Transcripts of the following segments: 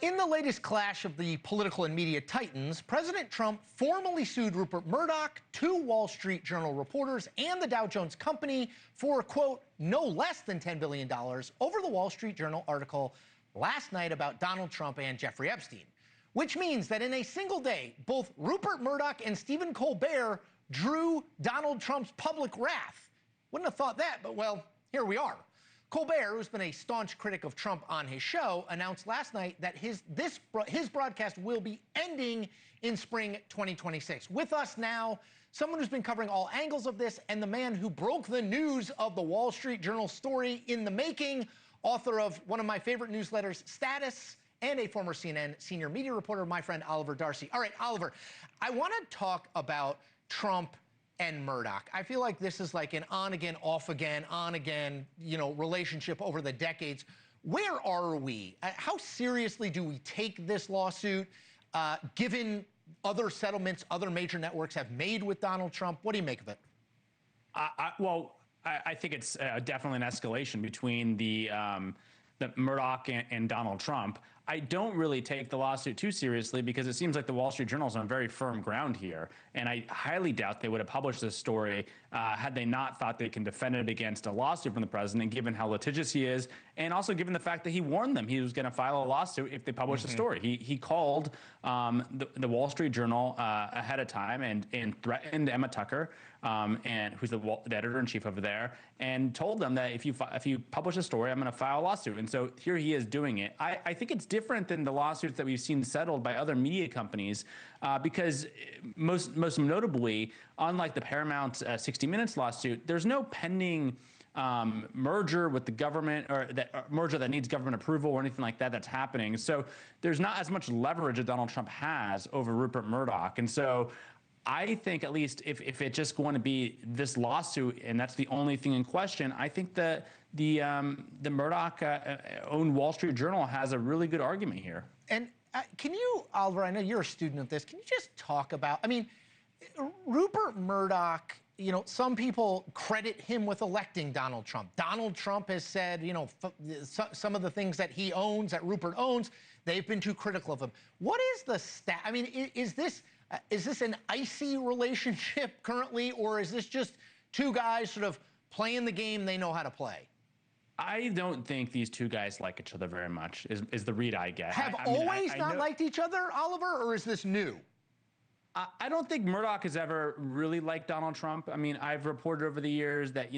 In the latest clash of the political and media titans, President Trump formally sued Rupert Murdoch, two Wall Street Journal reporters, and the Dow Jones company for, quote, no less than $10 billion over the Wall Street Journal article last night about Donald Trump and Jeffrey Epstein. Which means that in a single day, both Rupert Murdoch and Stephen Colbert drew Donald Trump's public wrath. Wouldn't have thought that, but well, here we are. Colbert, who's been a staunch critic of Trump on his show, announced last night that his broadcast will be ending in spring 2026. With us now, someone who's been covering all angles of this and the man who broke the news of the Wall Street Journal story in the making, author of one of my favorite newsletters, Status, and a former CNN senior media reporter, my friend Oliver Darcy. All right, Oliver, I want to talk about Trump and Murdoch. I feel like this is like an on-again, off-again, on-again, relationship over the decades. Where are we? How seriously do we take this lawsuit, given other settlements other major networks have made with Donald Trump? What do you make of it? I think it's definitely an escalation between the Murdoch and Donald Trump. I don't really take the lawsuit too seriously because it seems like the Wall Street Journal is on very firm ground here. And I highly doubt they would have published this story had they not thought they can defend it against a lawsuit from the president, given how litigious he is, and also given the fact that he warned them he was going to file a lawsuit if they published the story. He called the Wall Street Journal ahead of time and threatened Emma Tucker, and who's the editor-in-chief over there, and told them that if you publish a story, I'm going to file a lawsuit. And so here he is doing it. I think it's different than the lawsuits that we've seen settled by other media companies because most notably, unlike the Paramount 60 Minutes lawsuit, there's no pending merger with the government or merger that needs government approval or anything like that that's happening. So there's not as much leverage that Donald Trump has over Rupert Murdoch. And so I think at least if it's just going to be this lawsuit and that's the only thing in question, I think the Murdoch owned Wall Street Journal has a really good argument here. And can you, Oliver, I know you're a student of this, can you just talk about, I mean, Rupert Murdoch, some people credit him with electing Donald Trump. Donald Trump has said, some of the things that he owns, that Rupert owns, they've been too critical of him. What is the I mean, is this an icy relationship currently, or is this just two guys sort of playing the game they know how to play? I don't think these two guys like each other very much, is the read I get. Have always not liked each other, Oliver, or is this new? I don't think Murdoch has ever really liked Donald Trump. I mean, I've reported over the years that,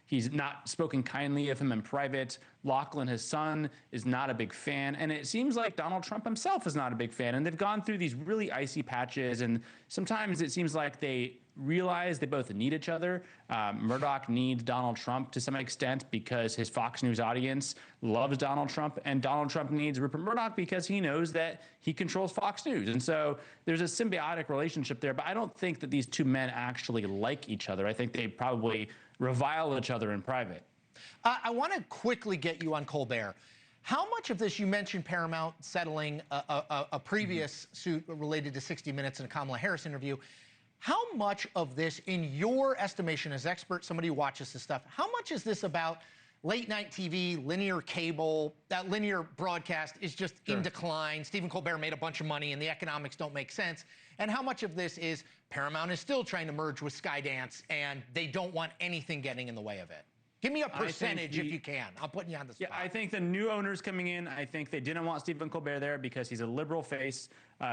he's not spoken kindly of him in private. Lachlan, his son, is not a big fan. And it seems like Donald Trump himself is not a big fan. And they've gone through these really icy patches. And sometimes it seems like they realize they both need each other. Murdoch needs Donald Trump to some extent because his Fox News audience loves Donald Trump, and Donald Trump needs Rupert Murdoch because he knows that he controls Fox News. And so there's a symbiotic relationship there, but I don't think that these two men actually like each other. I think they probably revile each other in private. I want to quickly get you on Colbert. How much of this, you mentioned Paramount settling a previous suit related to 60 Minutes and a Kamala Harris interview. How much of this, in your estimation as expert, somebody who watches this stuff, how much is this about late night TV, linear cable, that linear broadcast is just in decline? Stephen Colbert made a bunch of money and the economics don't make sense. And how much of this is Paramount is still trying to merge with Skydance and they don't want anything getting in the way of it? Give me a percentage if you can. I'm putting you on the spot. Yeah, I think the new owners coming in, I think they didn't want Stephen Colbert there because he's a liberal face,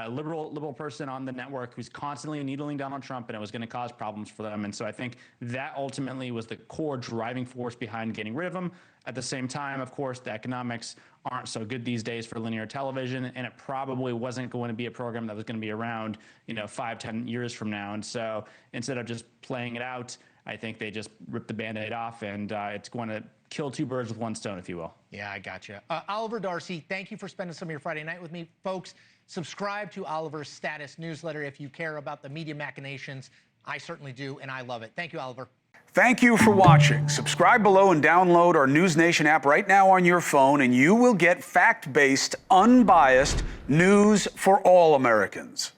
liberal person on the network who's constantly needling Donald Trump, and it was going to cause problems for them. And so I think that ultimately was the core driving force behind getting rid of him. At the same time, of course, the economics aren't so good these days for linear television, and it probably wasn't going to be a program that was going to be around, 5-10 years from now. And so instead of just playing it out, I think they just ripped the Band-Aid off, and it's going to kill two birds with one stone, if you will. Yeah, I got you. Oliver Darcy, thank you for spending some of your Friday night with me. Folks, subscribe to Oliver's Status newsletter if you care about the media machinations. I certainly do, and I love it. Thank you, Oliver. Thank you for watching. Subscribe below and download our NewsNation app right now on your phone, and you will get fact-based, unbiased news for all Americans.